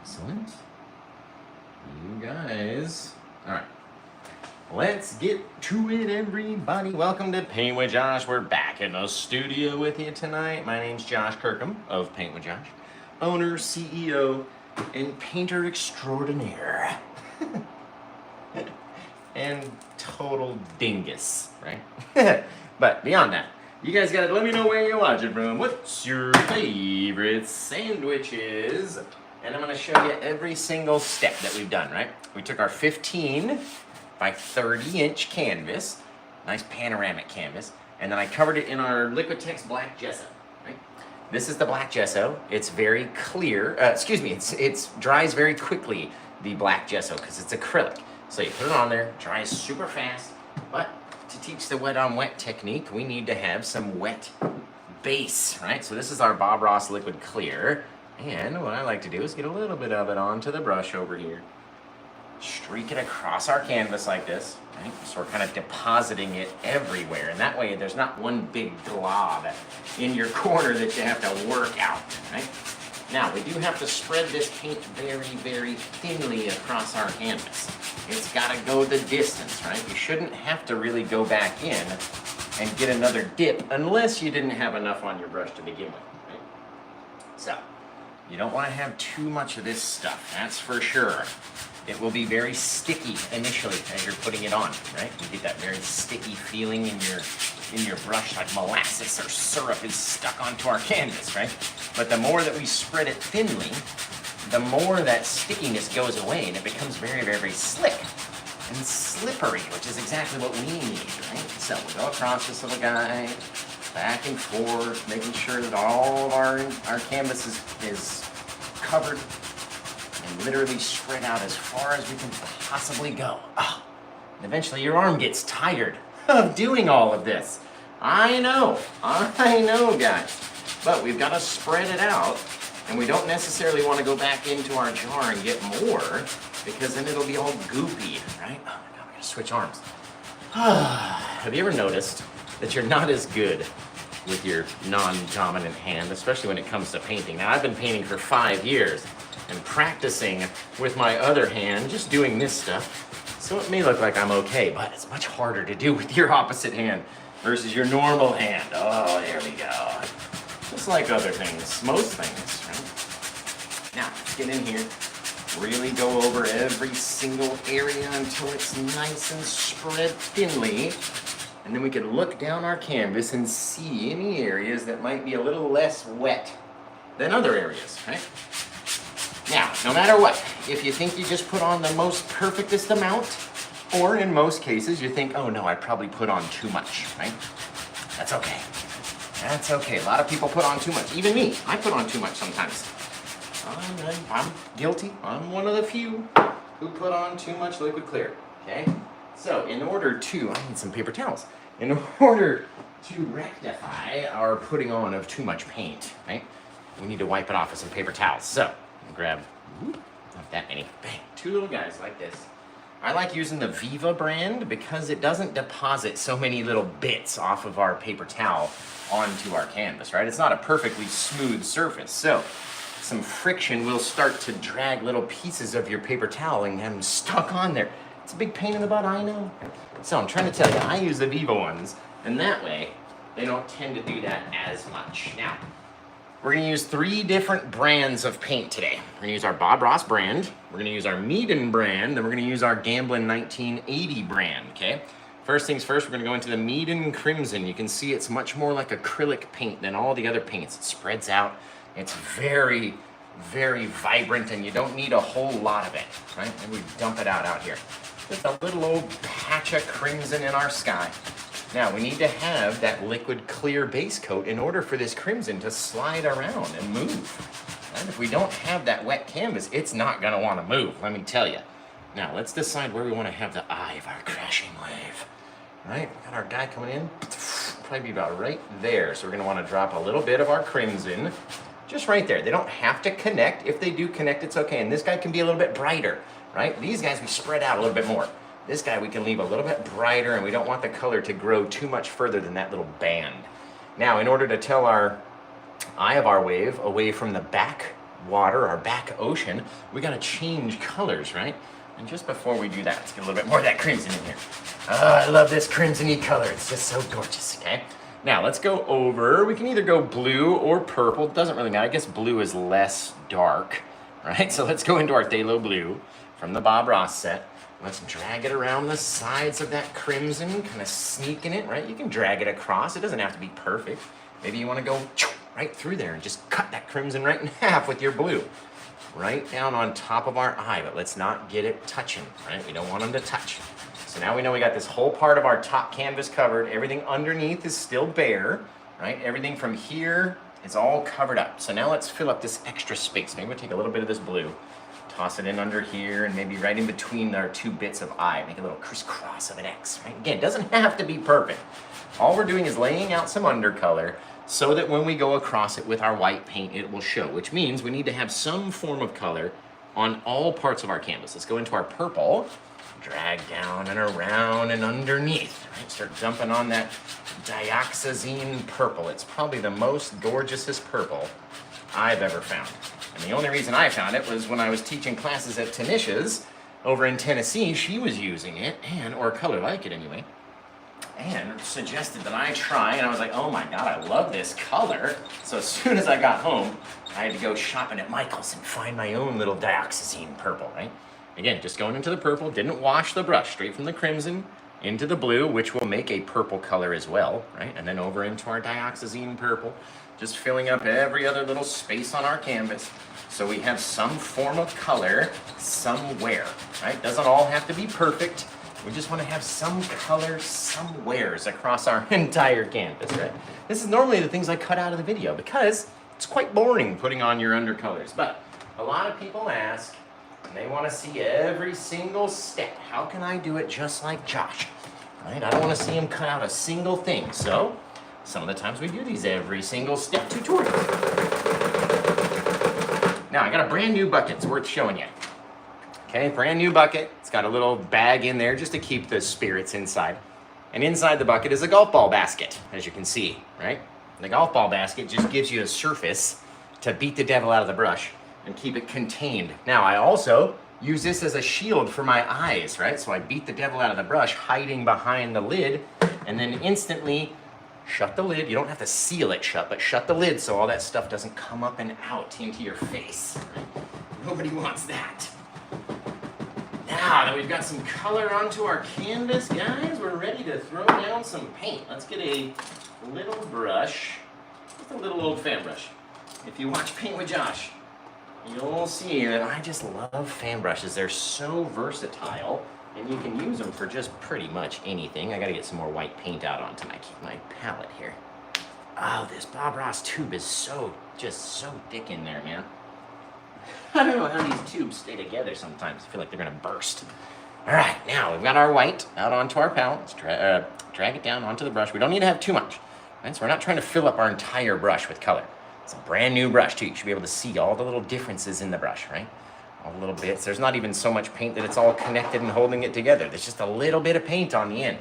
Excellent. You guys. All right. Let's get to it, everybody. Welcome to Paint with Josh. We're back in the studio with you tonight. My name's Josh Kirkham of Paint with Josh, owner, CEO, and painter extraordinaire. And total dingus, right? But beyond that, you guys gotta let me know where you're watching from. What's your favorite sandwiches? And I'm gonna show you every single step that we've done, right? We took our 15 by 30-inch canvas, nice panoramic canvas, and then I covered it in our Liquitex black gesso, right? This is the black gesso. It's very clear, it dries very quickly, the black gesso, because it's acrylic. So you put it on there, dries super fast, but to teach the wet on wet technique, we need to have some wet base, right? So this is our Bob Ross liquid clear, and what I like to do is get a little bit of it onto the brush over here. Streak it across our canvas like this, right? So we're kind of depositing it everywhere, and that way there's not one big glob in your corner that you have to work out, right? Now, we do have to spread this paint very, very thinly across our canvas. It's got to go the distance, right? You shouldn't have to really go back in and get another dip unless you didn't have enough on your brush to begin with, right? So, you don't want to have too much of this stuff, that's for sure. It will be very sticky initially as you're putting it on, right? You get that very sticky feeling in your brush, like molasses or syrup is stuck onto our canvas, right? But the more that we spread it thinly, the more that stickiness goes away and it becomes very, very, very slick and slippery, which is exactly what we need, right? So we go across this little guy, back and forth, making sure that all of our canvas is covered and literally spread out as far as we can possibly go. Oh, and eventually your arm gets tired of doing all of this. I know, guys. But we've got to spread it out, and we don't necessarily want to go back into our jar and get more, because then it'll be all goopy, right? Oh my God, we gotta switch arms. Have you ever noticed that you're not as good with your non-dominant hand, especially when it comes to painting? Now, I've been painting for 5 years and practicing with my other hand, just doing this stuff. So it may look like I'm okay, but it's much harder to do with your opposite hand versus your normal hand. Oh, there we go. Just like other things, most things, right? Now, let's get in here, really go over every single area until it's nice and spread thinly. And then we can look down our canvas and see any areas that might be a little less wet than other areas, right? Now, no matter what, if you think you just put on the most perfectest amount, or in most cases you think, oh no, I probably put on too much, right? That's okay. That's okay. A lot of people put on too much. Even me, I put on too much sometimes. I'm guilty. I'm one of the few who put on too much liquid clear, okay? So in order to, I need some paper towels. In order to rectify our putting on of too much paint, right? We need to wipe it off with some paper towels. So, grab, not that many, bang, 2 little guys like this. I like using the Viva brand because it doesn't deposit so many little bits off of our paper towel onto our canvas, right? It's not a perfectly smooth surface, so some friction will start to drag little pieces of your paper towel and have them stuck on there. It's a big pain in the butt, I know. So I'm trying to tell you, I use the Viva ones, and that way they don't tend to do that as much. Now, we're going to use 3 different brands of paint today. We're going to use our Bob Ross brand, we're going to use our Meaden brand, then we're going to use our Gamblin 1980 brand, okay? First things first, we're going to go into the Meaden Crimson. You can see it's much more like acrylic paint than all the other paints. It spreads out. It's very, very vibrant, and you don't need a whole lot of it, right? And we dump it out here. Just a little old patch of crimson in our sky. Now, we need to have that liquid clear base coat in order for this crimson to slide around and move. And if we don't have that wet canvas, it's not going to want to move, let me tell you. Now, let's decide where we want to have the eye of our crashing wave. Right, we got our guy coming in, probably be about right there. So we're going to want to drop a little bit of our crimson just right there. They don't have to connect. If they do connect, it's okay. And this guy can be a little bit brighter, right? These guys we spread out a little bit more. This guy we can leave a little bit brighter, and we don't want the color to grow too much further than that little band. Now, in order to tell our eye of our wave away from the back water, our back ocean, we gotta change colors, right? And just before we do that, let's get a little bit more of that crimson in here. Oh, I love this crimson-y color. It's just so gorgeous, okay? Now let's go over, we can either go blue or purple. It doesn't really matter. I guess blue is less dark, right? So let's go into our Phthalo blue from the Bob Ross set. Let's drag it around the sides of that crimson, kind of sneaking it, right? You can drag it across. It doesn't have to be perfect. Maybe you want to go right through there and just cut that crimson right in half with your blue. Right down on top of our eye, but let's not get it touching, right? We don't want them to touch. So now we know we got this whole part of our top canvas covered. Everything underneath is still bare, right? Everything from here is all covered up. So now let's fill up this extra space. Maybe we'll take a little bit of this blue, toss it in under here, and maybe right in between our two bits of eye. Make a little crisscross of an X, right? Again, it doesn't have to be perfect. All we're doing is laying out some undercolor so that when we go across it with our white paint, it will show, which means we need to have some form of color on all parts of our canvas. Let's go into our purple, drag down and around and underneath, right? Start dumping on that dioxazine purple. It's probably the most gorgeousest purple I've ever found. And the only reason I found it was when I was teaching classes at Tanisha's over in Tennessee. She was using it, or a color like it anyway, and suggested that I try, and I was like, oh my God, I love this color. So as soon as I got home, I had to go shopping at Michael's and find my own little dioxazine purple, right? Again, just going into the purple, didn't wash the brush, straight from the crimson into the blue, which will make a purple color as well, right? And then over into our dioxazine purple, just filling up every other little space on our canvas so we have some form of color somewhere, right? Doesn't all have to be perfect. We just want to have some color somewheres across our entire canvas, right? This is normally the things I cut out of the video because it's quite boring putting on your undercolors. But a lot of people ask, and they want to see every single step. How can I do it just like Josh? Right? I don't want to see him cut out a single thing. So some of the times we do these every single step tutorials. Now I got a brand new bucket. It's worth showing you. Okay, brand new bucket. It's got a little bag in there just to keep the spirits inside. And inside the bucket is a golf ball basket, as you can see, right? The golf ball basket just gives you a surface to beat the devil out of the brush and keep it contained. Now, I also use this as a shield for my eyes, right? So I beat the devil out of the brush, hiding behind the lid, and then instantly shut the lid. You don't have to seal it shut, but shut the lid so all that stuff doesn't come up and out into your face. Nobody wants that. Now that we've got some color onto our canvas, guys, we're ready to throw down some paint. Let's get a little brush, just a little old fan brush. If you watch Paint with Josh, you'll see that I just love fan brushes. They're so versatile, and you can use them for just pretty much anything. I gotta get some more white paint out onto my palette here. Oh, this Bob Ross tube is just so thick in there, man. I don't know how these tubes stay together sometimes. I feel like they're gonna burst. All right, now we've got our white out onto our palette. Let's drag it down onto the brush. We don't need to have too much, right? So we're not trying to fill up our entire brush with color. It's a brand new brush too. You should be able to see all the little differences in the brush, right? All the little bits. There's not even so much paint that it's all connected and holding it together. There's just a little bit of paint on the end.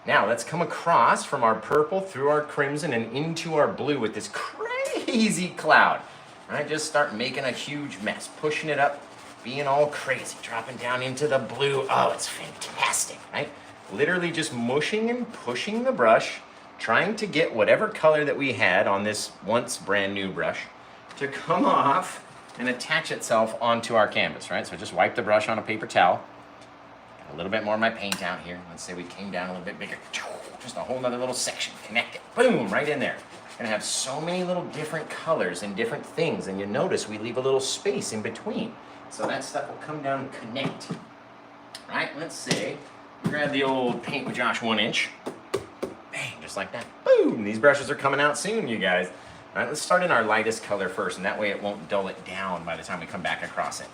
Now let's come across from our purple through our crimson and into our blue with this crazy cloud. Right, just start making a huge mess, pushing it up, being all crazy, dropping down into the blue. Oh, it's fantastic, right? Literally just mushing and pushing the brush, trying to get whatever color that we had on this once brand new brush to come off and attach itself onto our canvas, right? So just wipe the brush on a paper towel. Got a little bit more of my paint out here. Let's say we came down a little bit bigger. Just a whole nother little section, connect it, boom, right in there. Gonna have so many little different colors and different things, and you notice we leave a little space in between. So that stuff will come down and connect. Right, let's say, grab the old Paint with Josh 1-inch. Bang, just like that. Boom, these brushes are coming out soon, you guys. All right, let's start in our lightest color first, and that way it won't dull it down by the time we come back across it.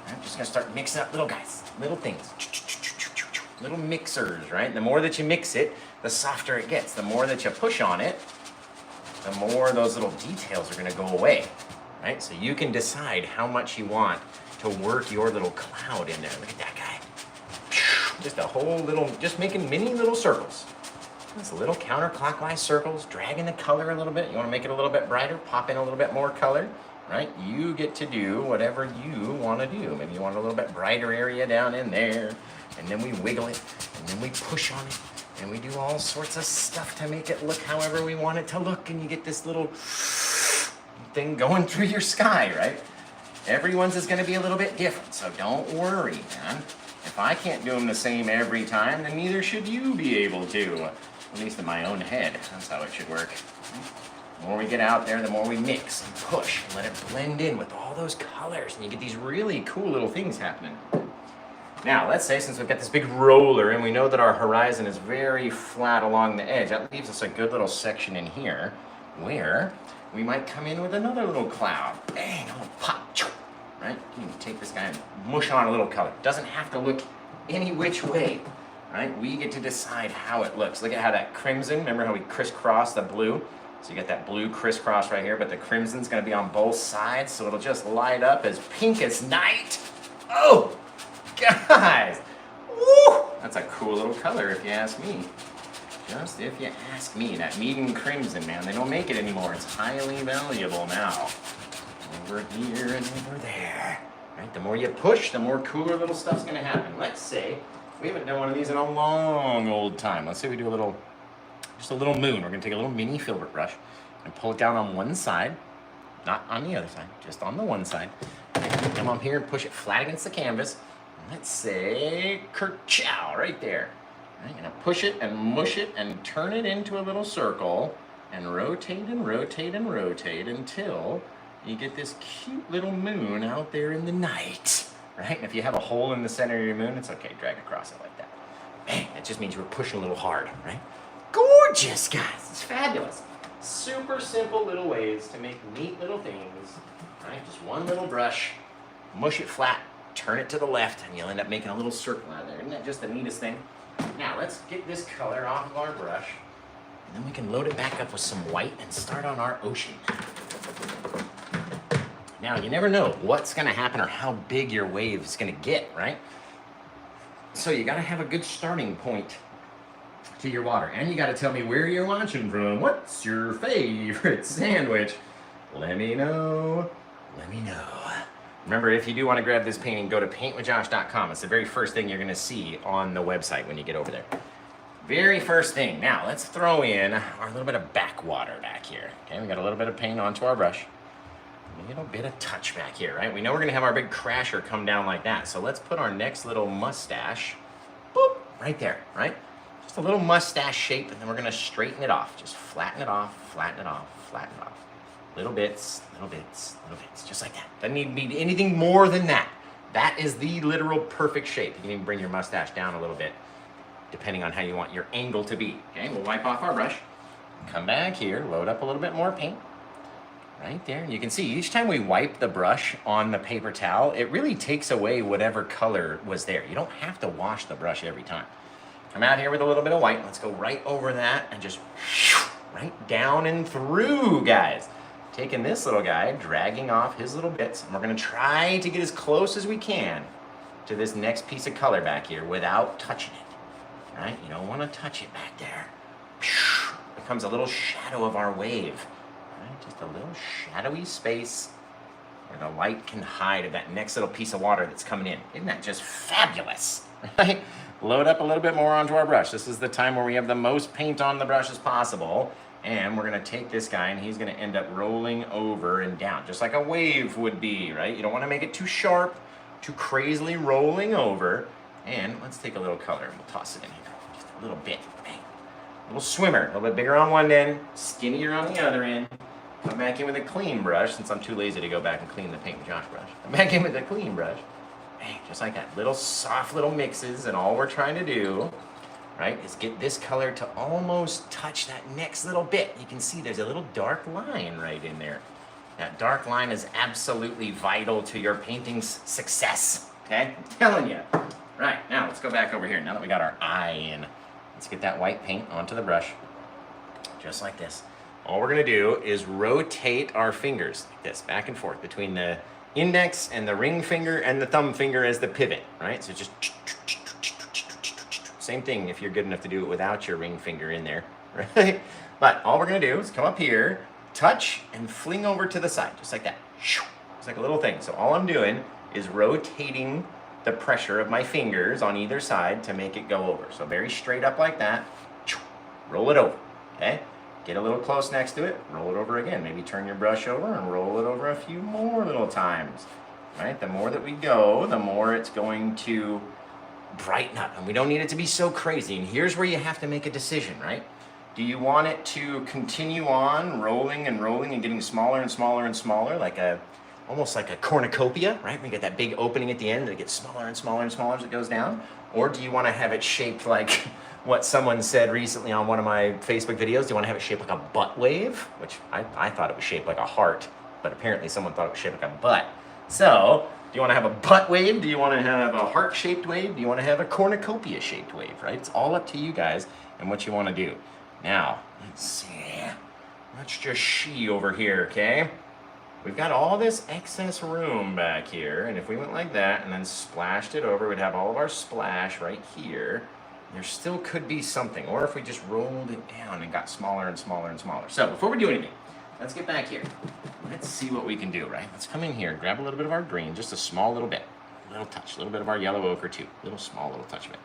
All right, just gonna start mixing up little guys, little things. Little mixers, right? The more that you mix it, the softer it gets. The more that you push on it, the more those little details are gonna go away, right? So you can decide how much you want to work your little cloud in there. Look at that guy. Just a whole little, just making mini little circles. Just little counterclockwise circles, dragging the color a little bit. You wanna make it a little bit brighter, pop in a little bit more color, right? You get to do whatever you want to do. Maybe you want a little bit brighter area down in there, and then we wiggle it, and then we push on it, and we do all sorts of stuff to make it look however we want it to look, and you get this little thing going through your sky, right? Everyone's is going to be a little bit different, so don't worry, man. If I can't do them the same every time, then neither should you be able to. At least in my own head, that's how it should work. The more we get out there, the more we mix and push and let it blend in with all those colors, and you get these really cool little things happening. Now, let's say since we've got this big roller and we know that our horizon is very flat along the edge, that leaves us a good little section in here where we might come in with another little cloud. Bang, a little pop, right? You can take this guy and mush on a little color. It doesn't have to look any which way, right? We get to decide how it looks. Look at how that crimson, remember how we crisscross the blue? So you get that blue crisscross right here, but the crimson's gonna be on both sides, so it'll just light up as pink as night. Oh, guys, woo! That's a cool little color if you ask me. Just if you ask me, that Meaden Crimson, man, they don't make it anymore. It's highly valuable now. Over here and over there. Right? The more you push, the more cooler little stuff's gonna happen. Let's say we haven't done one of these in a long old time. Let's say we do a little, just a little moon. We're gonna take a little mini filbert brush and pull it down on one side, not on the other side, just on the one side. And come up here and push it flat against the canvas. And let's say kerchow right there. Right, you're gonna push it and mush it and turn it into a little circle and rotate and rotate and rotate until you get this cute little moon out there in the night, right? And if you have a hole in the center of your moon, it's okay, drag across it like that. Bang, that just means you were pushing a little hard, right? Gorgeous, guys, it's fabulous. Super simple little ways to make neat little things, right? Just one little brush, mush it flat, turn it to the left, and you'll end up making a little circle out of there. Isn't that just the neatest thing? Now let's get this color off of our brush, and then we can load it back up with some white and start on our ocean. Now you never know what's gonna happen or how big your wave is gonna get, right? So you gotta have a good starting point to your water, and you gotta tell me where you're watching from. What's your favorite sandwich? Let me know, let me know. Remember, if you do want to grab this painting, go to paintwithjosh.com. It's the very first thing you're going to see on the website when you get over there. Very first thing. Now, let's throw in our little bit of backwater back here. Okay, we got a little bit of paint onto our brush. A little bit of touch back here, right? We know we're going to have our big crasher come down like that. So let's put our next little mustache, boop, right there, right? Just a little mustache shape, and then we're going to straighten it off. Just flatten it off, flatten it off, flatten it off. Little bits, little bits, little bits, just like that. Doesn't need to be anything more than that. That is the literal perfect shape. You can even bring your mustache down a little bit, depending on how you want your angle to be. Okay, we'll wipe off our brush. Come back here, load up a little bit more paint. Right there, and you can see each time we wipe the brush on the paper towel, it really takes away whatever color was there. You don't have to wash the brush every time. Come out here with a little bit of white. Let's go right over that and just right down and through, guys. Taking this little guy, dragging off his little bits, and we're gonna try to get as close as we can to this next piece of color back here without touching it, right? You don't wanna touch it back there. Becomes a little shadow of our wave, right? Just a little shadowy space where the light can hide of that next little piece of water that's coming in. Isn't that just fabulous, right? Load up a little bit more onto our brush. This is the time where we have the most paint on the brush as possible. And we're gonna take this guy and he's gonna end up rolling over and down, just like a wave would be, right? You don't wanna make it too sharp, too crazily rolling over. And let's take a little color and we'll toss it in here, just a little bit, bang. A little swimmer, a little bit bigger on one end, skinnier on the other end. Come back in with a clean brush, since I'm too lazy to go back and clean the Paint with Josh brush. Come back in with a clean brush, bang, just like that. Little soft little mixes, and all we're trying to do, right, is get this color to almost touch that next little bit. You can see there's a little dark line right in there. That dark line is absolutely vital to your painting's success, okay? I'm telling you. Right, now let's go back over here. Now that we got our eye in, let's get that white paint onto the brush, just like this. All we're gonna do is rotate our fingers like this, back and forth, between the index and the ring finger and the thumb finger as the pivot, right? So just same thing if you're good enough to do it without your ring finger in there, right? But all we're gonna do is come up here, touch, and fling over to the side, just like that. It's like a little thing. So all I'm doing is rotating the pressure of my fingers on either side to make it go over. So very straight up like that. Roll it over, okay? Get a little close next to it, roll it over again. Maybe turn your brush over and roll it over a few more little times, right? The more that we go, the more it's going to brighten up, and we don't need it to be so crazy. And here's where you have to make a decision, right? Do you want it to continue on rolling and rolling and getting smaller and smaller and smaller, almost like a cornucopia, right? We get that big opening at the end that gets smaller and smaller and smaller as it goes down? Or do you want to have it shaped like what someone said recently on one of my Facebook videos? Do you want to have it shaped like a butt wave? Which I thought it was shaped like a heart, but apparently someone thought it was shaped like a butt. So, do you want to have a butt wave? Do you want to have a heart-shaped wave? Do you want to have a cornucopia-shaped wave, right? It's all up to you guys and what you want to do. Now, let's see. Let's just see over here, okay? We've got all this excess room back here, and if we went like that and then splashed it over, we'd have all of our splash right here. There still could be something, or if we just rolled it down and got smaller and smaller and smaller. So before we do anything, let's get back here. Let's see what we can do, right? Let's come in here, grab a little bit of our green, just a small little bit, a little touch, a little bit of our yellow ochre too, small little touch of it.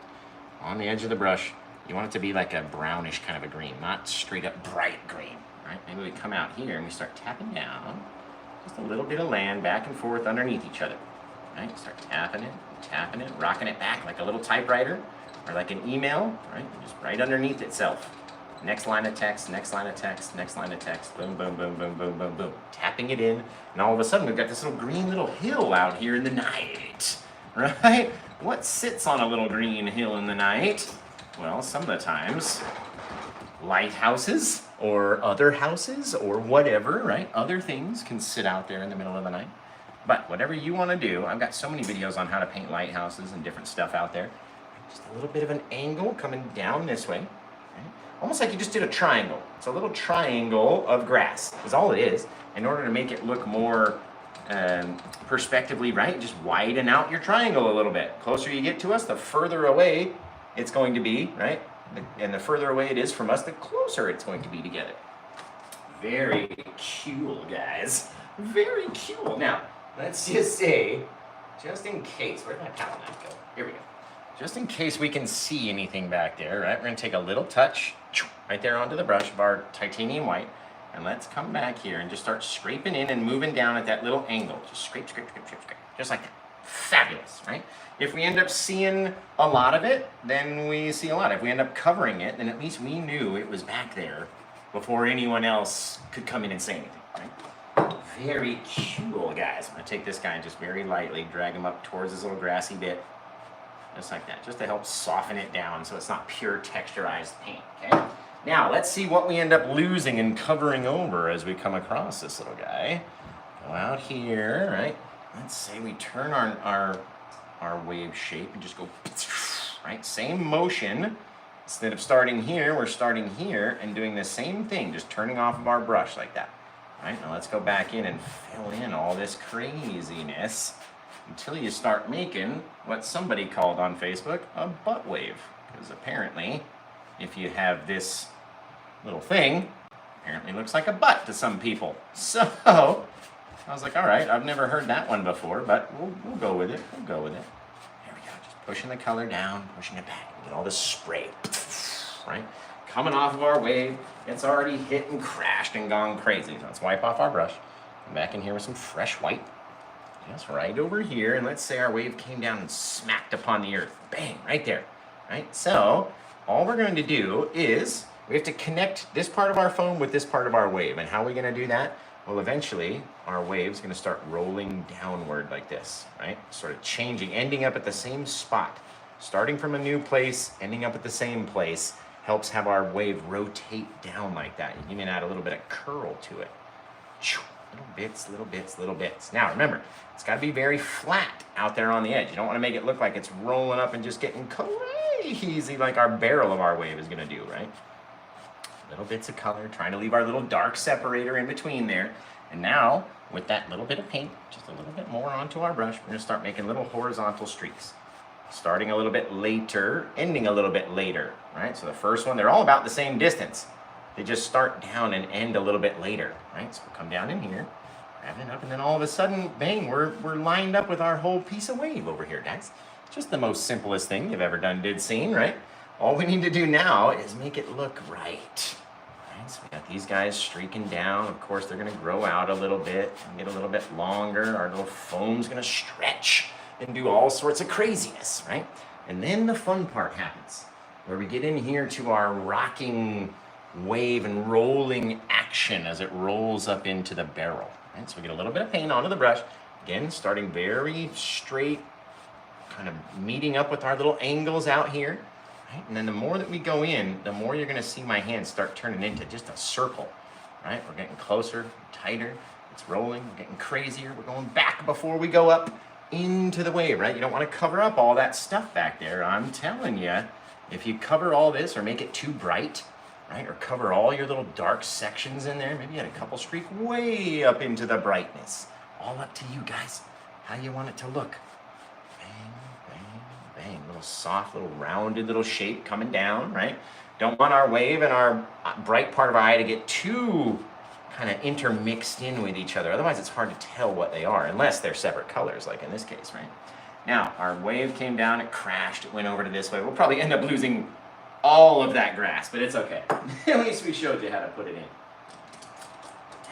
On the edge of the brush, you want it to be like a brownish kind of a green, not straight up bright green, right? Maybe we come out here and we start tapping down, just a little bit of land back and forth underneath each other, right? Start tapping it, rocking it back like a little typewriter or like an email, right? Just right underneath itself. Next line of text, next line of text, next line of text, boom, boom, boom, boom, boom, boom, boom. Tapping it in, and all of a sudden we've got this little green little hill out here in the night, right? What sits on a little green hill in the night? Well, some of the times, lighthouses or other houses or whatever, right? Other things can sit out there in the middle of the night. But whatever you want to do, I've got so many videos on how to paint lighthouses and different stuff out there. Just a little bit of an angle coming down this way. Right? Almost like you just did a triangle. It's a little triangle of grass is all it is. In order to make it look more perspectively right, just widen out your triangle a little bit. Closer you get to us, the further away it's going to be, right? And the further away it is from us, the closer it's going to be together. Very cool, guys. Very cool. Now, let's just say, just in case, where did my palette knife go? Here we go. Just in case we can see anything back there, right? We're gonna take a little touch right there onto the brush of our titanium white, and let's come back here and just start scraping in and moving down at that little angle. Just scrape, scrape, scrape, scrape, scrape. Just like that. Fabulous, right? If we end up seeing a lot of it, then we see a lot. If we end up covering it, then at least we knew it was back there before anyone else could come in and say anything, right? Very cool, guys. I'm gonna take this guy and just very lightly drag him up towards this little grassy bit. Just like that, just to help soften it down so it's not pure texturized paint, okay? Now, let's see what we end up losing and covering over as we come across this little guy. Go out here, right? Let's say we turn our wave shape and just go, right? Same motion. Instead of starting here, we're starting here and doing the same thing, just turning off of our brush like that. All right, now let's go back in and fill in all this craziness until you start making what somebody called on Facebook a butt wave. Because apparently, if you have this little thing, apparently looks like a butt to some people. So, I was like, all right, I've never heard that one before, but we'll go with it. We'll go with it. There we go, just pushing the color down, pushing it back. Get all this spray, right? Coming off of our wave, it's already hit and crashed and gone crazy. So let's wipe off our brush. Come back in here with some fresh white. Just right over here, and let's say our wave came down and smacked upon the earth. Bang, right there, right? So, all we're going to do is, we have to connect this part of our foam with this part of our wave. And how are we going to do that? Well, eventually, our wave's going to start rolling downward like this, right? Sort of changing, ending up at the same spot. Starting from a new place, ending up at the same place, helps have our wave rotate down like that. You can add a little bit of curl to it. Little bits, little bits, little bits. Now, remember, it's got to be very flat out there on the edge. You don't want to make it look like it's rolling up and just getting crazy like our barrel of our wave is going to do, right? Little bits of color, trying to leave our little dark separator in between there. And now, with that little bit of paint, just a little bit more onto our brush, we're going to start making little horizontal streaks. Starting a little bit later, ending a little bit later, right? So the first one, they're all about the same distance. They just start down and end a little bit later, right? So we'll come down in here, grabbing it up, and then all of a sudden, bang, we're lined up with our whole piece of wave over here, guys. Just the most simplest thing you've ever did seen, right? All we need to do now is make it look right. So we got these guys streaking down. Of course, they're gonna grow out a little bit and get a little bit longer. Our little foam's gonna stretch and do all sorts of craziness, right? And then the fun part happens, where we get in here to our rocking wave and rolling action as it rolls up into the barrel. Right? So we get a little bit of paint onto the brush. Again, starting very straight, kind of meeting up with our little angles out here. Right? And then the more that we go in, the more you're gonna see my hands start turning into just a circle, right? We're getting closer, tighter, it's rolling, we're getting crazier, we're going back before we go up into the wave, right? You don't wanna cover up all that stuff back there. I'm telling you, if you cover all this or make it too bright, right? Or cover all your little dark sections in there, maybe you had a couple streak way up into the brightness. All up to you guys, how you want it to look. Bang, little soft, little rounded little shape coming down, right? Don't want our wave and our bright part of our eye to get too kind of intermixed in with each other. Otherwise, it's hard to tell what they are, unless they're separate colors, like in this case, right? Now, our wave came down, it crashed, it went over to this way. We'll probably end up losing all of that grass, but it's okay. At least we showed you how to put it in.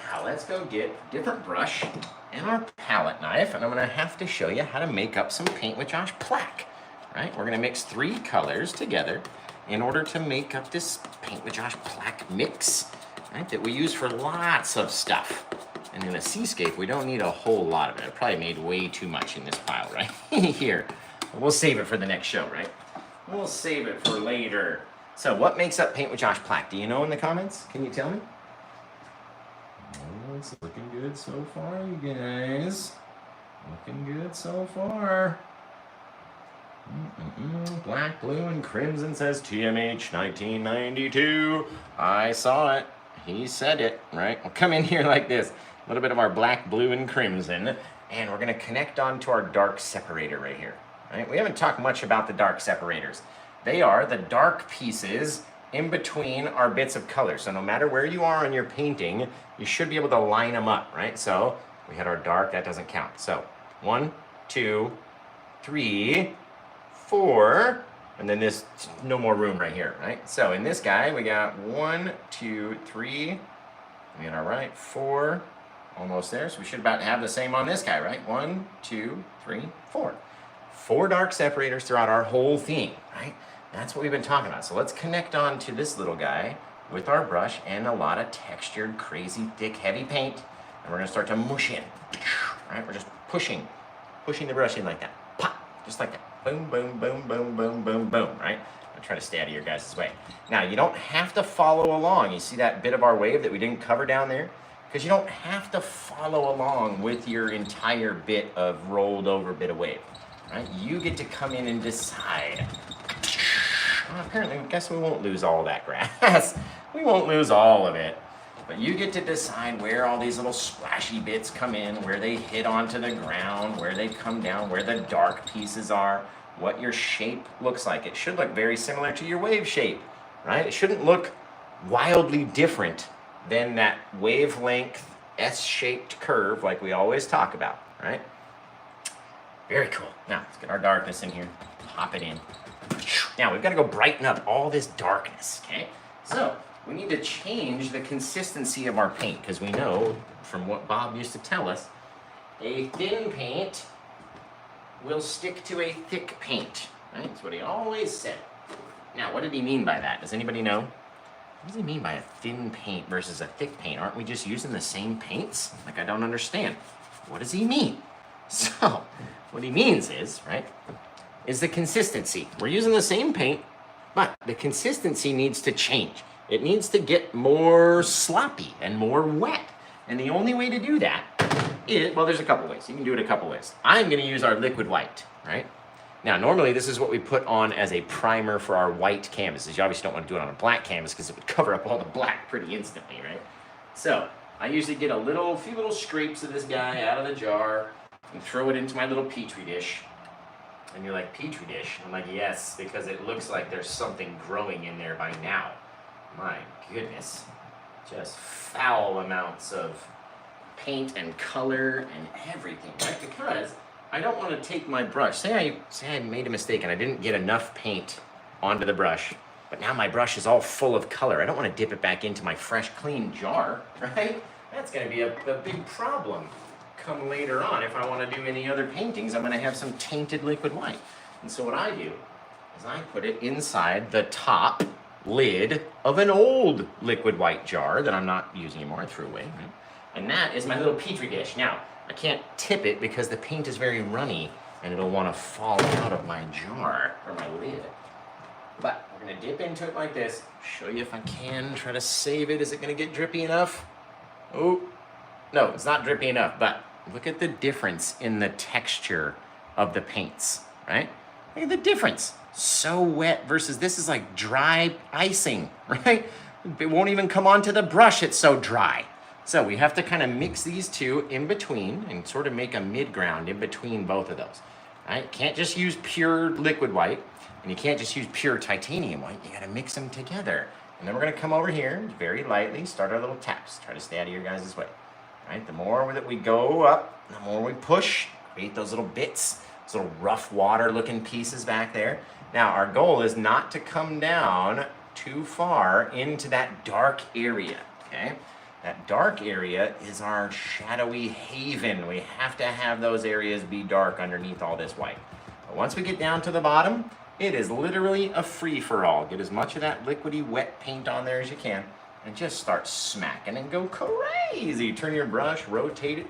Now, let's go get a different brush and our palette knife, and I'm gonna have to show you how to make up some Paint with Josh plaque. Right? We're gonna mix 3 colors together in order to make up this Paint with Josh plaque mix, right? That we use for lots of stuff. And in a seascape, we don't need a whole lot of it. I probably made way too much in this pile right here. We'll save it for the next show, right? We'll save it for later. So what makes up Paint with Josh plaque? Do you know in the comments? Can you tell me? Oh, it's looking good so far, you guys. Looking good so far. Black, blue, and crimson says TMH 1992. I saw it. He said it, right? We'll come in here like this. A little bit of our black, blue, and crimson. And we're going to connect onto our dark separator right here. Right? We haven't talked much about the dark separators. They are the dark pieces in between our bits of color. So no matter where you are on your painting, you should be able to line them up, right? So we had our dark, that doesn't count. So 1, 2, 3, 4, and then this, no more room right here, right? So in this guy, we got 1, 2, 3, we got our right, 4, almost there. So we should about have the same on this guy, right? 1, 2, 3, 4. 4 dark separators throughout our whole theme, right? That's what we've been talking about. So let's connect on to this little guy with our brush and a lot of textured, crazy, thick, heavy paint. And we're gonna start to mush in, right? We're just pushing the brush in like that, pop, just like that. Boom, boom, boom, boom, boom, boom, boom, right? I'm trying to stay out of your guys' way. Now, you don't have to follow along. You see that bit of our wave that we didn't cover down there? Because you don't have to follow along with your entire bit of rolled over bit of wave, right? You get to come in and decide. Well, apparently, I guess we won't lose all that grass. We won't lose all of it. But you get to decide where all these little splashy bits come in, where they hit onto the ground, where they come down, where the dark pieces are, what your shape looks like. It should look very similar to your wave shape, right? It shouldn't look wildly different than that wavelength S-shaped curve like we always talk about, right? Very cool. Now, let's get our darkness in here, pop it in. Now, we've got to go brighten up all this darkness, okay? So, we need to change the consistency of our paint because we know from what Bob used to tell us, a thin paint will stick to a thick paint, right? That's what he always said. Now, what did he mean by that? Does anybody know? What does he mean by a thin paint versus a thick paint? Aren't we just using the same paints? Like, I don't understand. What does he mean? So, what he means is, right, is the consistency. We're using the same paint, but the consistency needs to change. It needs to get more sloppy and more wet. And the only way to do that is, well, there's a couple ways. You can do it a couple ways. I'm gonna use our liquid white, right? Now, normally this is what we put on as a primer for our white canvases. You obviously don't want to do it on a black canvas because it would cover up all the black pretty instantly, right? So, I usually get a few little scrapes of this guy out of the jar and throw it into my little petri dish. And you're like, petri dish? I'm like, yes, because it looks like there's something growing in there by now. My goodness. Just foul amounts of paint and color and everything, right? Because I don't want to take my brush. Say I made a mistake and I didn't get enough paint onto the brush, but now my brush is all full of color. I don't want to dip it back into my fresh, clean jar, right? That's going to be a big problem come later on. If I want to do any other paintings, I'm going to have some tainted liquid white. And so what I do is I put it inside the top lid of an old liquid white jar that I'm not using anymore. I threw away, right? And that is my little petri dish. Now, I can't tip it because the paint is very runny and it'll want to fall out of my jar or my lid. But we're going to dip into it like this, show you if I can, try to save it. Is it going to get drippy enough? Oh, no, it's not drippy enough, but look at the difference in the texture of the paints, right? Look at the difference. So wet versus this is like dry icing, right? It won't even come onto the brush, it's so dry. So we have to kind of mix these two in between and sort of make a mid-ground in between both of those. Right? Can't just use pure liquid white and you can't just use pure titanium white. You gotta mix them together. And then we're gonna come over here very lightly, start our little taps. Try to stay out of your guys' way. Right? The more that we go up, the more we push, create those little bits, those little rough water looking pieces back there. Now our goal is not to come down too far into that dark area, okay? That dark area is our shadowy haven. We have to have those areas be dark underneath all this white. But once we get down to the bottom, it is literally a free-for-all. Get as much of that liquidy wet paint on there as you can and just start smacking and go crazy. Turn your brush, rotate it.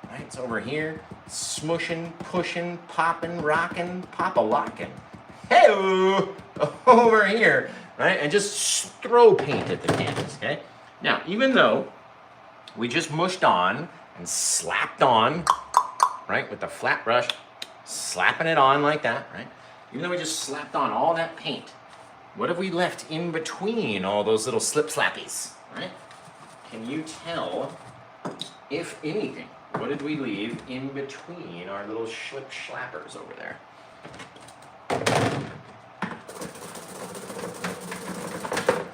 Right, it's over here, smushing, pushing, popping, rocking, pop-a-locking. Hey-o! Over here, right? And just throw paint at the canvas, okay? Now, even though we just mushed on and slapped on, right, with the flat brush, slapping it on like that, right? Even though we just slapped on all that paint, what have we left in between all those little slip-slappies, right? Can you tell, if anything, what did we leave in between our little slip-slappers over there?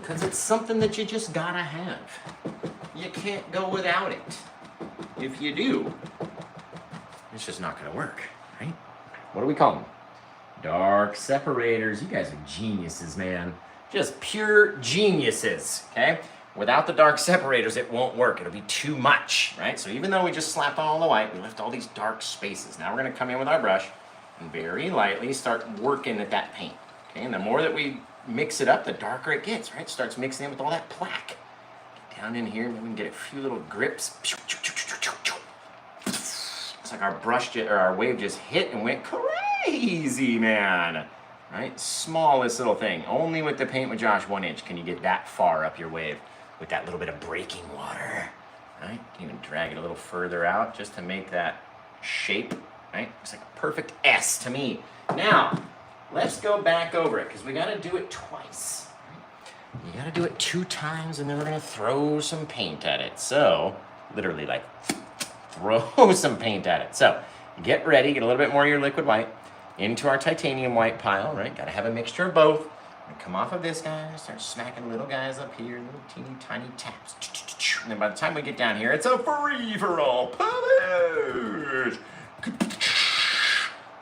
Because it's something that you just gotta have. You can't go without it. If you do, it's just not gonna work, right? What do we call them? Dark separators. You guys are geniuses, man. Just pure geniuses, okay? Without the dark separators, it won't work. It'll be too much, right? So even though we just slapped on all the white, we left all these dark spaces. Now we're gonna come in with our brush and very lightly start working at that paint, okay? And the more that we mix it up, the darker it gets, right? It starts mixing in with all that plaque. Get down in here, maybe we can get a few little grips. It's like our brush, or our wave just hit and went crazy, man. Right? Smallest little thing. Only with the Paint with Josh 1 inch can you get that far up your wave with that little bit of breaking water. Right? You can even drag it a little further out just to make that shape, right? It's like a perfect S to me. Now, let's go back over it because we got to do it twice. Right? You got to do it 2 times and then we're going to throw some paint at it. So, literally like throw some paint at it. So, get ready, get a little bit more of your liquid white into our titanium white pile, right? Got to have a mixture of both. We're gonna come off of this guy, start smacking little guys up here, little teeny tiny taps. And then by the time we get down here, it's a free-for-all polish.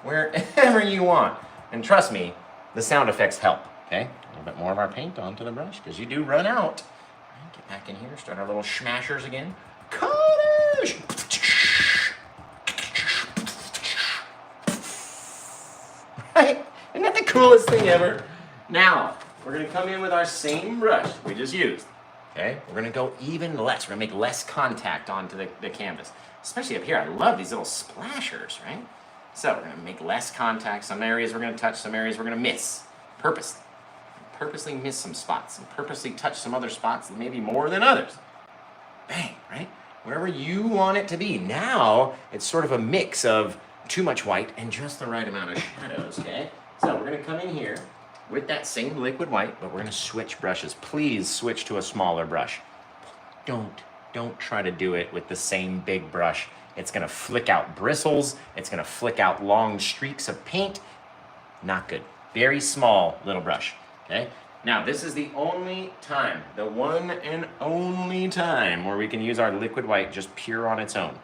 Wherever you want. And trust me, the sound effects help, okay? A little bit more of our paint onto the brush, because you do run out. Right, get back in here, start our little smashers again. Polish! Right? Isn't that the coolest thing ever? Now, we're going to come in with our same brush we just used. Okay? We're going to go even less. We're going to make less contact onto the canvas. Especially up here. I love these little splashers, right? So, we're going to make less contact. Some areas we're going to touch, some areas we're going to miss. Purposely. Purposely miss some spots. And purposely touch some other spots, maybe more than others. Bang, right? Wherever you want it to be. Now, it's sort of a mix of too much white and just the right amount of shadows, okay? So we're gonna come in here with that same liquid white, but we're gonna switch brushes. Please switch to a smaller brush. Don't try to do it with the same big brush. It's gonna flick out bristles. It's gonna flick out long streaks of paint. Not good. Very small little brush, okay? Now, this is the only time, the one and only time where we can use our liquid white just pure on its own.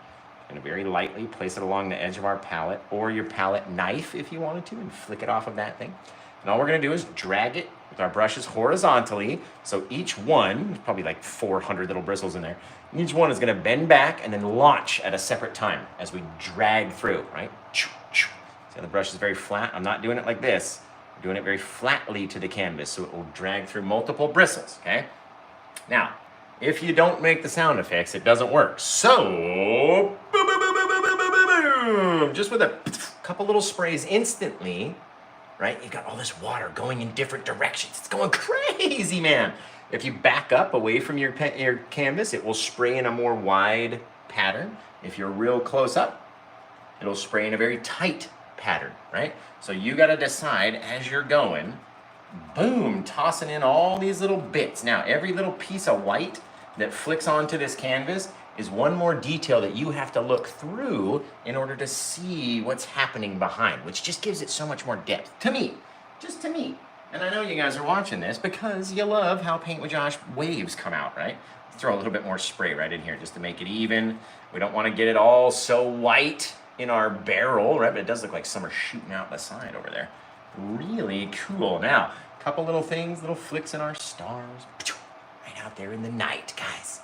And very lightly place it along the edge of our palette, or your palette knife if you wanted to, and flick it off of that thing. And all we're gonna do is drag it with our brushes horizontally. So each one, there's probably like 400 little bristles in there. Each one is gonna bend back and then launch at a separate time as we drag through, right? See how the brush is very flat? I'm not doing it like this. I'm doing it very flatly to the canvas so it will drag through multiple bristles, okay? Now, if you don't make the sound effects, it doesn't work. So, boom, boom, boom, boom, boom, boom, boom, boom. Just with a couple little sprays instantly, right? You've got all this water going in different directions. It's going crazy, man. If you back up away from your canvas, it will spray in a more wide pattern. If you're real close up, it'll spray in a very tight pattern, right? So you got to decide as you're going, boom, tossing in all these little bits. Now, every little piece of white that flicks onto this canvas is one more detail that you have to look through in order to see what's happening behind, which just gives it so much more depth. To me, just to me. And I know you guys are watching this because you love how Paint with Josh waves come out, right? Throw a little bit more spray right in here just to make it even. We don't want to get it all so white in our barrel, right? But it does look like some are shooting out the side over there. Really cool. Now, a couple little things, little flicks in our stars. Right out there in the night, guys.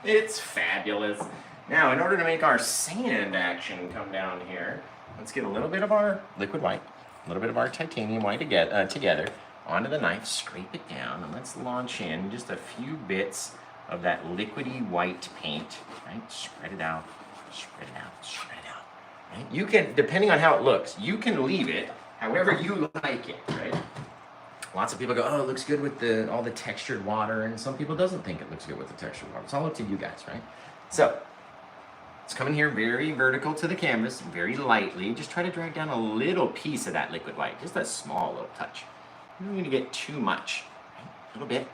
It's fabulous. Now, in order to make our sand action come down here, let's get a little bit of our liquid white, a little bit of our titanium white together onto the knife, scrape it down, and let's launch in just a few bits of that liquidy white paint, right? Spread it out, spread it out, spread it out. Right? You can, depending on how it looks, you can leave it however you like it, right? Lots of people go, oh, it looks good with all the textured water, and some people doesn't think it looks good with the textured water. It's all up to you guys, right? So, let's come in here very vertical to the canvas, very lightly. Just try to drag down a little piece of that liquid white, just a small little touch. You don't need to get too much, right? A little bit,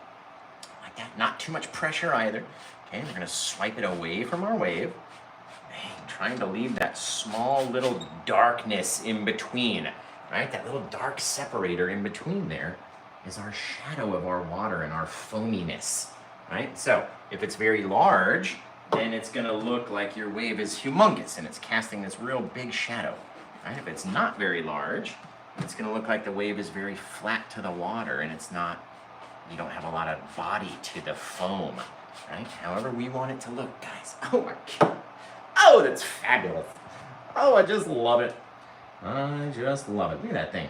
like that. Not too much pressure either. Okay, we're gonna swipe it away from our wave. Dang, trying to leave that small little darkness in between, right? That little dark separator in between there is our shadow of our water and our foaminess, right? So if it's very large, then it's gonna look like your wave is humongous and it's casting this real big shadow, right? If it's not very large, it's gonna look like the wave is very flat to the water and it's not, you don't have a lot of body to the foam, right? However we want it to look, guys. Oh my God. Oh, that's fabulous. Oh, I just love it. I just love it. Look at that thing.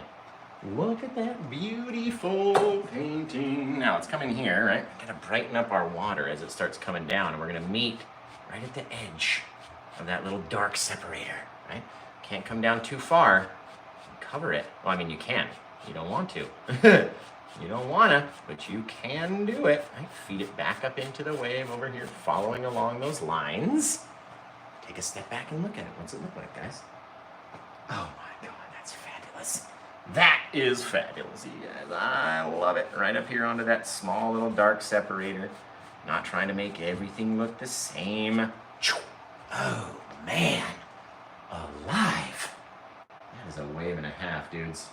Look at that beautiful painting. Now it's coming here, right? Gotta brighten up our water as it starts coming down, and we're gonna meet right at the edge of that little dark separator, right? Can't come down too far. Cover it. Well, I mean, you can. You don't want to. You don't wanna, but you can do it. Right? Feed it back up into the wave over here, following along those lines. Take a step back and look at it. What's it look like, guys? Oh my God, that's fabulous. That is fabulous, you guys. I love it. Right up here onto that small little dark separator. Not trying to make everything look the same. Oh, man. Alive. That is a wave and a half, dudes.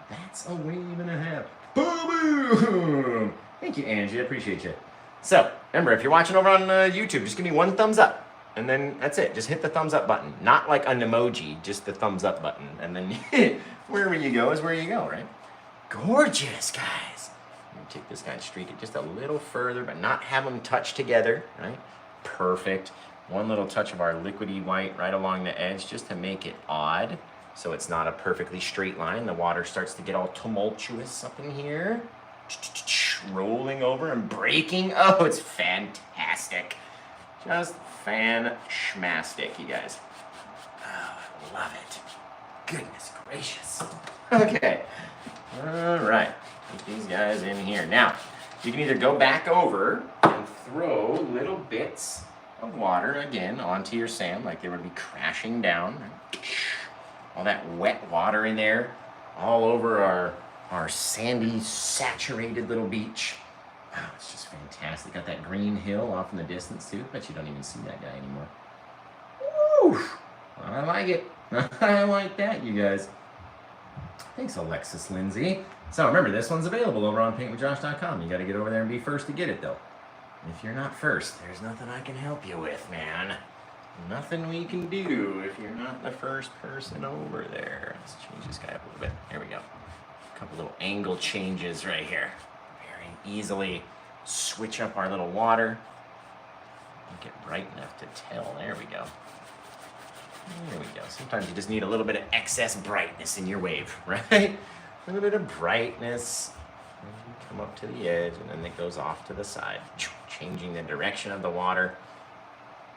That's a wave and a half. Boom, boom. Thank you, Angie. I appreciate you. So, remember, if you're watching over on YouTube, just give me one thumbs up. And then that's it. Just hit the thumbs up button. Not like an emoji, just the thumbs up button. And then wherever you go is where you go, right? Gorgeous, guys. I'm going to take this guy and streak it just a little further, but not have them touch together, right? Perfect. One little touch of our liquidy white right along the edge just to make it odd. So it's not a perfectly straight line. The water starts to get all tumultuous up in here. Rolling over and breaking. Oh, it's fantastic. Just fan-schmastic, you guys. Oh, I love it. Goodness gracious. Okay. All right. Put these guys in here. Now, you can either go back over and throw little bits of water again onto your sand like they would be crashing down. All that wet water in there all over our sandy, saturated little beach. Oh, it's just fantastic. Got that green hill off in the distance too. Bet you don't even see that guy anymore. Woo! I like it. I like that, you guys. Thanks, Alexis Lindsay. So remember, this one's available over on paintwithjosh.com. You got to get over there and be first to get it, though. If you're not first, there's nothing I can help you with, man. Nothing we can do if you're not the first person over there. Let's change this guy up a little bit. There we go. A couple little angle changes right here. Very easily switch up our little water. Make it bright enough to tell. There we go. There we go. Sometimes you just need a little bit of excess brightness in your wave, right? A little bit of brightness. Come up to the edge, and then it goes off to the side, changing the direction of the water.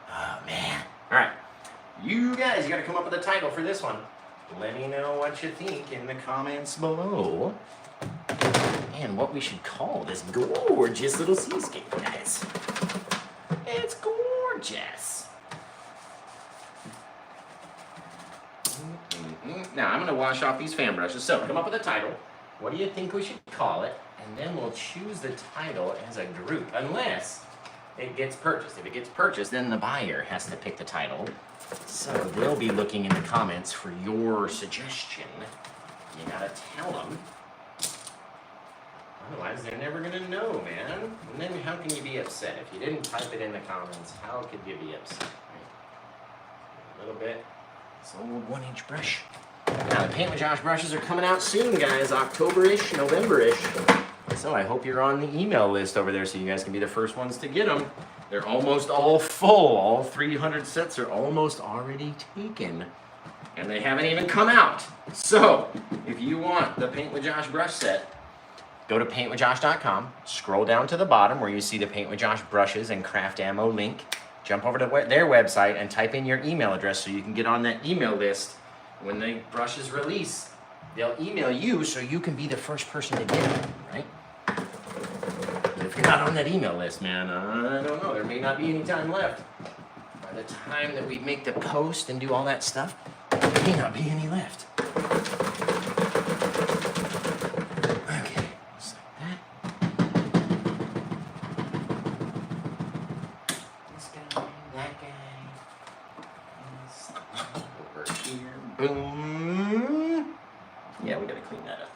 Oh, man. All right. You guys, you got to come up with a title for this one. Let me know what you think in the comments below. And what we should call this gorgeous little seascape, guys. It's gorgeous. Now, I'm going to wash off these fan brushes. So, come up with a title. What do you think we should call it? And then we'll choose the title as a group, unless it gets purchased. If it gets purchased, then the buyer has to pick the title. So they'll be looking in the comments for your suggestion. You gotta tell them. Otherwise, they're never gonna know, man. And then how can you be upset? If you didn't type it in the comments, how could you be upset? Right? A little bit. This old 1-inch brush. Now, the Paint with Josh brushes are coming out soon, guys. October-ish, November-ish. So I hope you're on the email list over there so you guys can be the first ones to get them. They're almost all full. All 300 sets are almost already taken. And they haven't even come out. So, if you want the Paint with Josh brush set, go to paintwithjosh.com, scroll down to the bottom where you see the Paint with Josh brushes and craft ammo link. Jump over to their website and type in your email address so you can get on that email list. When the brushes release, they'll email you so you can be the first person to get it, right? If you're not on that email list, man, I don't know. There may not be any time left. By the time that we make the post and do all that stuff, there may not be any left. Okay, just like that. This guy, that guy. Over here. Boom. Yeah, we gotta clean that up.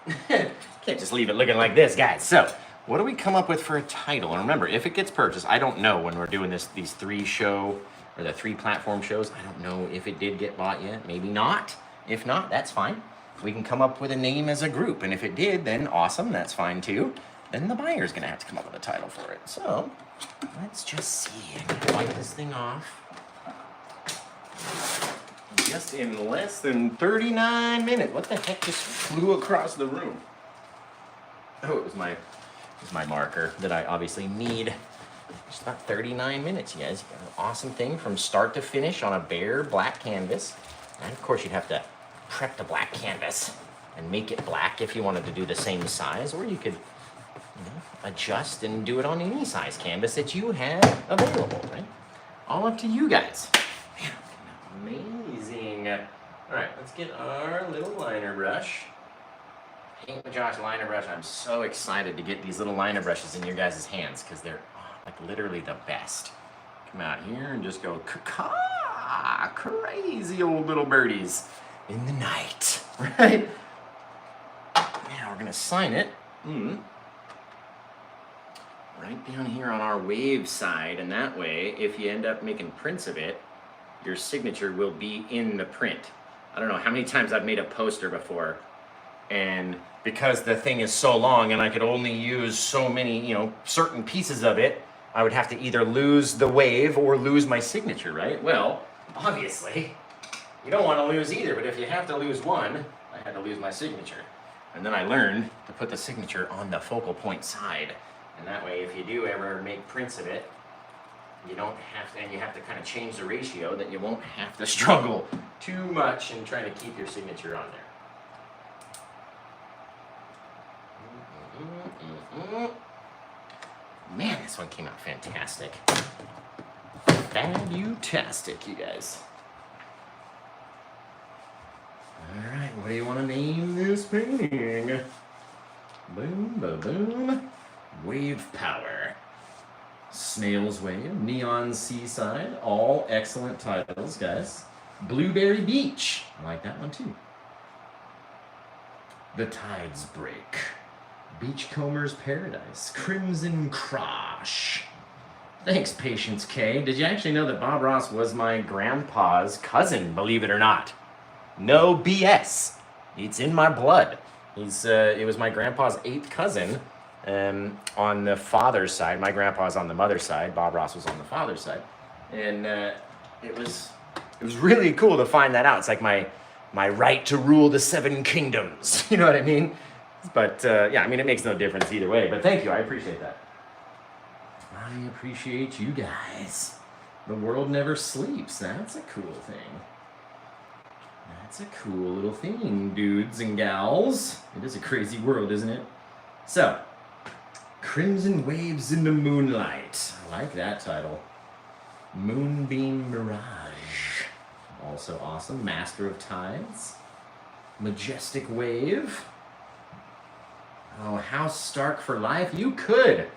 Can't just leave it looking like this, guys. So, what do we come up with for a title? And remember, if it gets purchased, I don't know when we're doing these 3 show or the 3 platform shows. I don't know if it did get bought yet. Maybe not. If not, that's fine. We can come up with a name as a group. And if it did, then awesome. That's fine too. Then the buyer's gonna have to come up with a title for it. So let's just see. I'm gonna wipe this thing off. Just in less than 39 minutes. What the heck just flew across the room? Oh, it was my marker that I obviously need. Just about 39 minutes, you guys. You got an awesome thing from start to finish on a bare black canvas. And of course, you'd have to prep the black canvas and make it black if you wanted to do the same size, or you could adjust and do it on any size canvas that you have available, right? All up to you guys. Man, amazing. All right, let's get our little liner brush. Paint with Josh liner brush. I'm so excited to get these little liner brushes in your guys' hands because they're like literally the best. Come out here and just go caw, crazy old little birdies in the night, right? Now we're gonna sign it right down here on our wave side, and that way, if you end up making prints of it, your signature will be in the print. I don't know how many times I've made a poster before, and because the thing is so long and I could only use so many, certain pieces of it, I would have to either lose the wave or lose my signature, right? Well, obviously, you don't want to lose either, but if you have to lose one, I had to lose my signature. And then I learned to put the signature on the focal point side. And that way, if you do ever make prints of it, you don't have to, and you have to kind of change the ratio that you won't have to struggle too much in trying to keep your signature on there. Man, this one came out fantastic. Fabutastic, you guys. All right, what do you want to name this painting? Boom, ba boom. Wave Power. Snail's Wave, Neon Seaside, all excellent titles, guys. Blueberry Beach, I like that one too. The Tides Break. Beachcomber's Paradise. Crimson Crush. Thanks, Patience K. Did you actually know that Bob Ross was my grandpa's cousin, believe it or not? No BS. It's in my blood. It was my grandpa's 8th cousin on the father's side. My grandpa's on the mother's side. Bob Ross was on the father's side. And it was really cool to find that out. It's like my right to rule the 7 kingdoms. You know what I mean? But yeah, I mean, it makes no difference either way. But thank you. I appreciate that. I appreciate you guys. The world never sleeps. That's a cool thing. That's a cool little thing, dudes and gals. It is a crazy world, isn't it? So, Crimson Waves in the Moonlight. I like that title. Moonbeam Mirage. Also awesome. Master of Tides. Majestic Wave. Oh, House Stark for life. You could.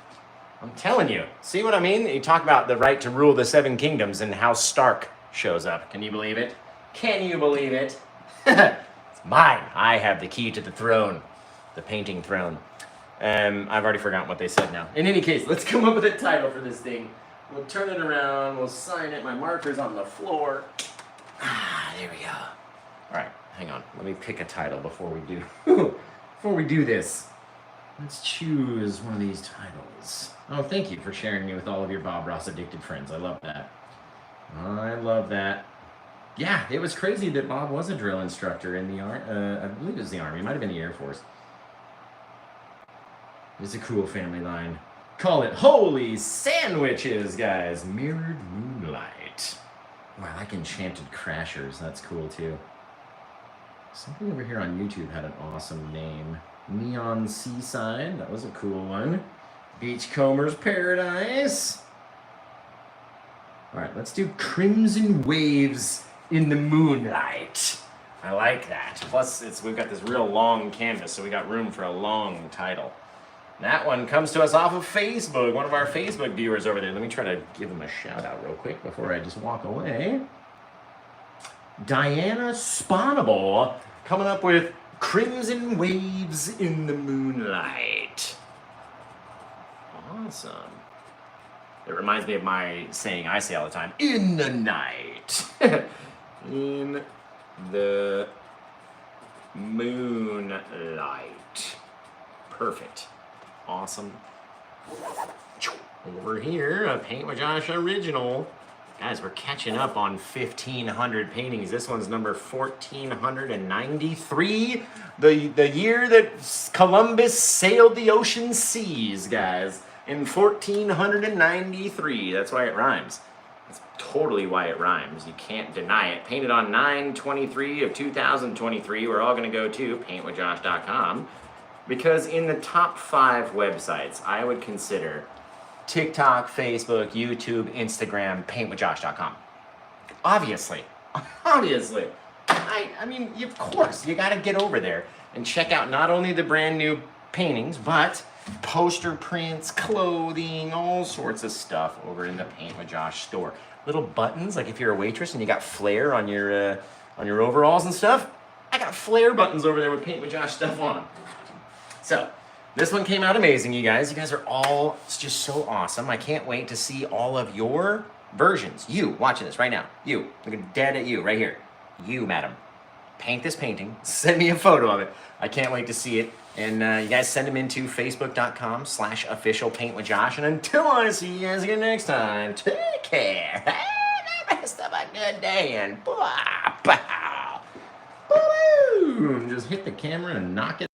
I'm telling you. See what I mean? You talk about the right to rule the 7 kingdoms and House Stark shows up. Can you believe it? Can you believe it? It's mine. I have the key to the throne. The painting throne. I've already forgotten what they said now. In any case, let's come up with a title for this thing. We'll turn it around. We'll sign it. My marker's on the floor. Ah, there we go. All right, hang on. Let me pick a title before we do this. Let's choose one of these titles. Oh, thank you for sharing me with all of your Bob Ross addicted friends. I love that. I love that. Yeah, it was crazy that Bob was a drill instructor in the I believe it was the Army. It might have been the Air Force. It's a cool family line. Call it Holy Sandwiches, guys. Mirrored Moonlight. Wow, I like Enchanted Crashers. That's cool, too. Something over here on YouTube had an awesome name. Neon Seaside. That was a cool one. Beachcomber's Paradise. All right, let's do Crimson Waves in the Moonlight. I like that. Plus, we've got this real long canvas, so we got room for a long title. That one comes to us off of Facebook, one of our Facebook viewers over there. Let me try to give him a shout out real quick before I just walk away. Diana Spawnable coming up with Crimson Waves in the Moonlight. Awesome. It reminds me of my saying I say all the time, in the night. In the moonlight. Perfect. Awesome. Over here, a Paint with Josh original. Guys, we're catching up on 1,500 paintings. This one's number 1,493. The year that Columbus sailed the ocean seas, guys. In 1,493. That's why it rhymes. That's totally why it rhymes. You can't deny it. Painted on 9/23 of 2023. We're all going to go to paintwithjosh.com. Because in the top 5 websites, I would consider TikTok, Facebook, YouTube, Instagram, paintwithjosh.com. Obviously. Obviously. I mean, of course, you got to get over there and check out not only the brand new paintings, but poster prints, clothing, all sorts of stuff over in the Paint with Josh store. Little buttons, like if you're a waitress and you got flair on your overalls and stuff, I got flair buttons over there with Paint with Josh stuff on them. So, this one came out amazing, you guys. You guys are all just so awesome. I can't wait to see all of your versions. You, watching this right now. You, looking dead at you, right here. You, madam. Paint this painting. Send me a photo of it. I can't wait to see it. And you guys send them into facebook.com/officialpaintwithjosh. And until I see you guys again next time, take care. Have the rest of a good day. And boom. Just hit the camera and knock it.